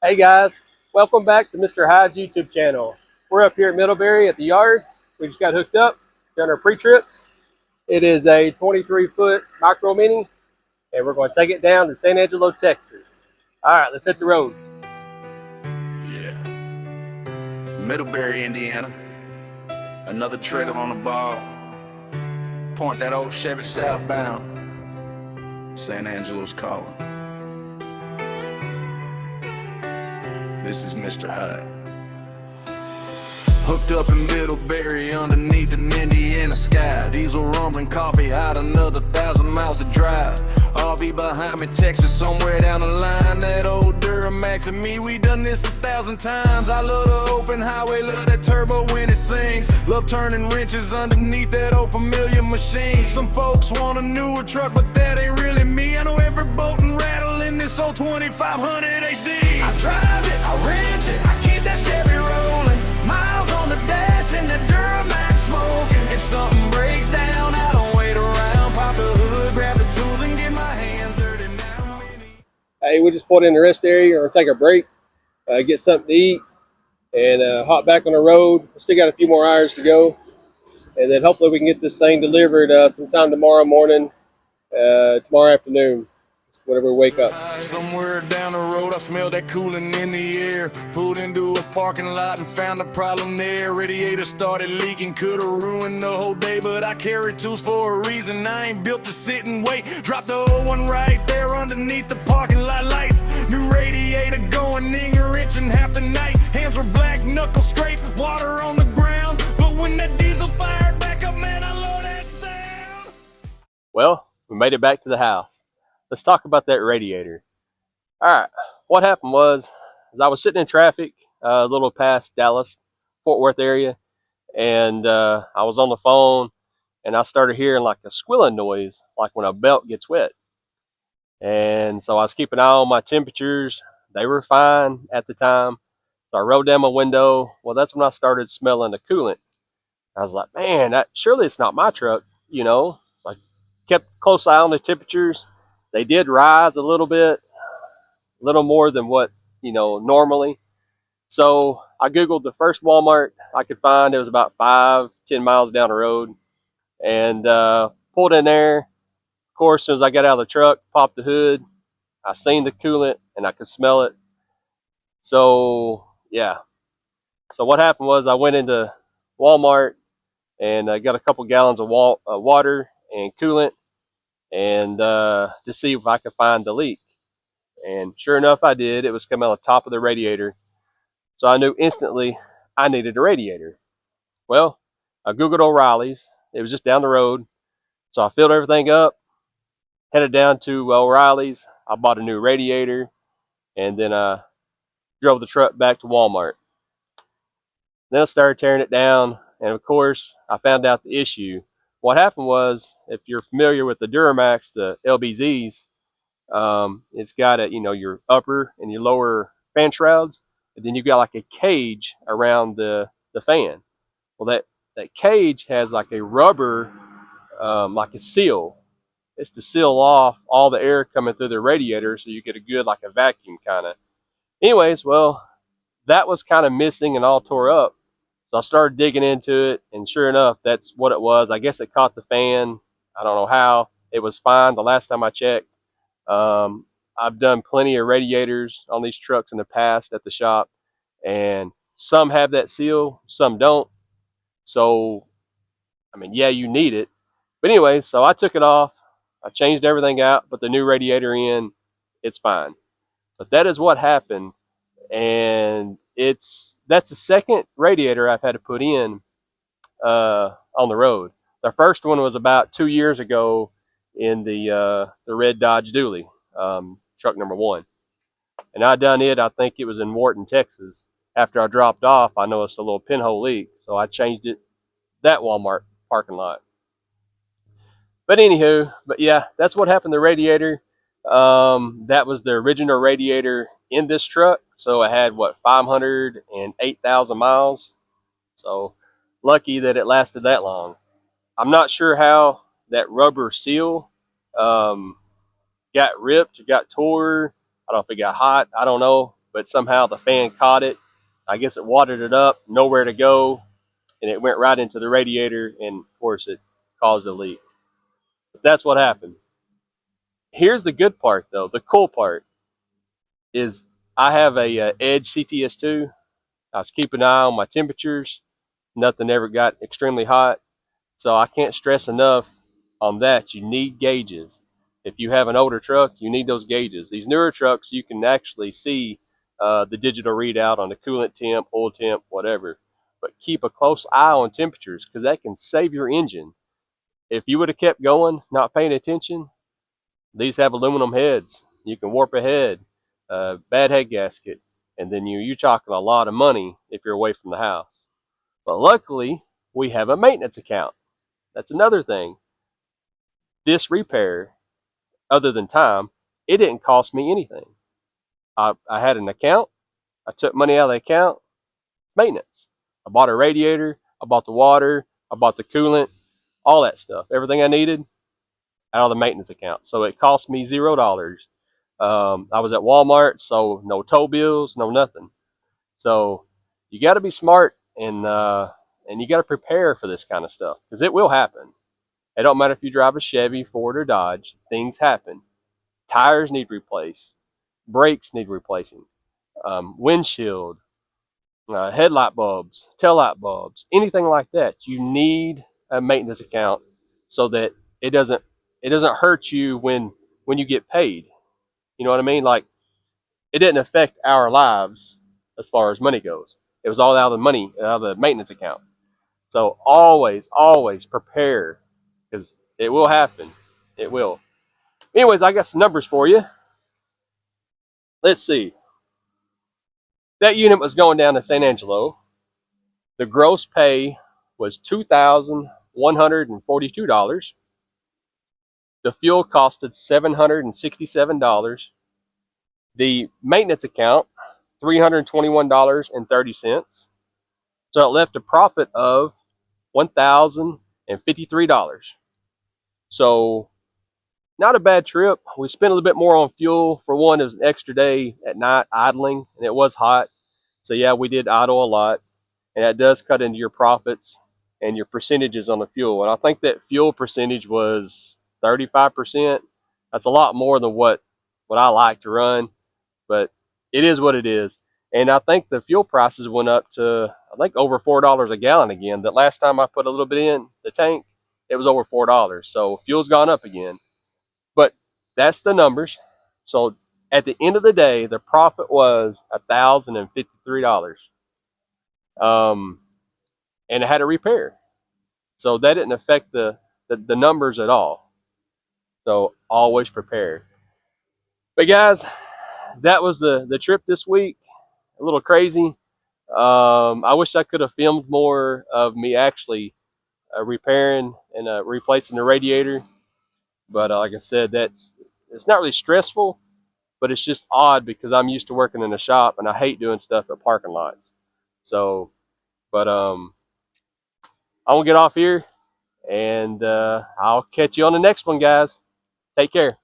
Hey guys, welcome back to Mr. Hyde's YouTube channel. We're up here at Middleberry at the yard. We just got hooked up, done our pre-trips. It is a 23-foot micro mini, and we're going to take it down to San Angelo, Texas. All right, let's hit the road. Yeah. Middleberry, Indiana. Another trailer on the ball. Point that old Chevy southbound. San Angelo's calling. This is Mr. Hyde. Hooked up in Middleberry underneath an Indiana sky. Diesel rumbling, coffee hot, another 1,000 miles to drive. RV behind me, Texas, somewhere down the line. That old Duramax and me, we done this 1,000 times. I love the open highway, love that turbo when it sings. Love turning wrenches underneath that old familiar machine. Some folks want a newer truck, but that ain't really me. I know every bolt and rattle in this old 2500 HD. I drive it, I wrench it, I keep that Chevy rolling. Miles on the dash and that Duramax smoking. If something breaks down, I don't wait around. Pop the hood, grab the tools and get my hands dirty now. Hey, we just pulled in the rest area or take a break, get something to eat, and hop back on the road. We still got a few more hours to go, and then hopefully we can get this thing delivered sometime tomorrow morning, tomorrow afternoon, whenever we wake up. Somewhere down the road, I smelled that cooling in the air. Pulled into a parking lot and found a problem there. Radiator started leaking, could've ruined the whole day, but I carry tools for a reason. I ain't built to sit and wait. Dropped the old one right there underneath the parking lot lights. New radiator going, wrenching half the night. Hands were black, knuckles scrape, water on the ground. But when that diesel fired back up, man, I love that sound. Well, we made it back to the house. Let's talk about that radiator. All right, what happened was I was sitting in traffic a little past Dallas, Fort Worth area, and I was on the phone, and I started hearing like a squealing noise, like when a belt gets wet. And so I was keeping an eye on my temperatures. They were fine at the time. So I rolled down my window. Well, that's when I started smelling the coolant. I was like, man, surely it's not my truck, you know. So I kept a close eye on the temperatures. They did rise a little bit, a little more than what, normally. So I Googled the first Walmart I could find. It was about 5-10 miles down the road, and pulled in there. Of course, as soon as I got out of the truck, popped the hood, I seen the coolant and I could smell it. So, yeah. So what happened was I went into Walmart and I got a couple gallons of water and coolant, and to see if I could find the leak. And sure enough, I did. It was coming out the top of the radiator. So I knew instantly I needed a radiator. Well, I Googled O'Reilly's. It was just down the road. So I filled everything up, headed down to O'Reilly's. I bought a new radiator, and then I drove the truck back to Walmart. Then I started tearing it down, and of course, I found out the issue. What happened was, if you're familiar with the Duramax, the LBZs, it's got your upper and your lower fan shrouds, and then you've got like a cage around the fan. Well, that cage has like a rubber, like a seal. It's to seal off all the air coming through the radiator, so you get a good, like a vacuum kind of. Anyways, well, that was kind of missing and all tore up. So I started digging into it, and sure enough, that's what it was. I guess it caught the fan. I don't know how. It was fine the last time I checked. I've done plenty of radiators on these trucks in the past at the shop, and some have that seal, some don't. So, I mean, yeah, you need it. But anyway, so I took it off. I changed everything out, put the new radiator in. It's fine. But that is what happened, and that's the second radiator I've had to put in on the road. The first one was about 2 years ago in the red Dodge Dually, truck number one, and I done it. I think it was in Wharton, Texas. After I dropped off, I noticed a little pinhole leak, so I changed it that Walmart parking lot. But anywho, but yeah, that's what happened to the radiator. That was the original radiator in this truck, so it had 508,000 miles. So lucky that it lasted that long. I'm not sure how that rubber seal got ripped or got tore. I don't know if it got hot. I don't know. but somehow the fan caught it. I guess it watered it up, nowhere to go, and it went right into the radiator, and of course it caused a leak. But that's what happened. Here's the good part, though. The cool part is I have a Edge CTS2. I was keeping an eye on my temperatures. Nothing ever got extremely hot. So I can't stress enough on that. You need gauges. If you have an older truck, you need those gauges. These newer trucks, you can actually see the digital readout on the coolant temp, oil temp, whatever. But keep a close eye on temperatures because that can save your engine. If you would have kept going, not paying attention, these have aluminum heads. You can warp a head, bad head gasket, and then you're talking a lot of money if you're away from the house. But luckily, we have a maintenance account. That's another thing. This repair, other than time, it didn't cost me anything. I had an account. I took money out of the account. Maintenance. I bought a radiator. I bought the water. I bought the coolant. All that stuff. Everything I needed out of the maintenance account. So it cost me $0. I was at Walmart, so no tow bills, no nothing. So you got to be smart and you got to prepare for this kind of stuff because it will happen. It don't matter if you drive a Chevy, Ford, or Dodge. Things happen. Tires need replaced. Brakes need replacing. Windshield, headlight bulbs, taillight bulbs, anything like that. You need a maintenance account so that it doesn't hurt you when you get paid. You know what I mean? Like it didn't affect our lives as far as money goes. It was all out of the money, out of the maintenance account. So always prepare because it will happen. It will. Anyways, I got some numbers for you. Let's see. That unit was going down to San Angelo. The gross pay was $2,142. The fuel costed $767. The maintenance account, $321.30. So it left a profit of $1,053. So not a bad trip. We spent a little bit more on fuel. For one, it was an extra day at night idling, and it was hot. So yeah, we did idle a lot, and that does cut into your profits and your percentages on the fuel. And I think that fuel percentage was 35%. That's a lot more than what I like to run, but it is what it is. And I think the fuel prices went up to I think over $4 a gallon again. The last time I put a little bit in the tank, it was over $4. So fuel's gone up again. But that's the numbers. So at the end of the day, the profit was $1,053. Um, and it had a repair. So that didn't affect the numbers at all. So always prepare. But guys, that was the trip this week. A little crazy. I wish I could have filmed more of me actually repairing and replacing the radiator. But like I said, it's not really stressful, but it's just odd because I'm used to working in a shop and I hate doing stuff at parking lots. So, but I won't get off here, and I'll catch you on the next one, guys. Take care.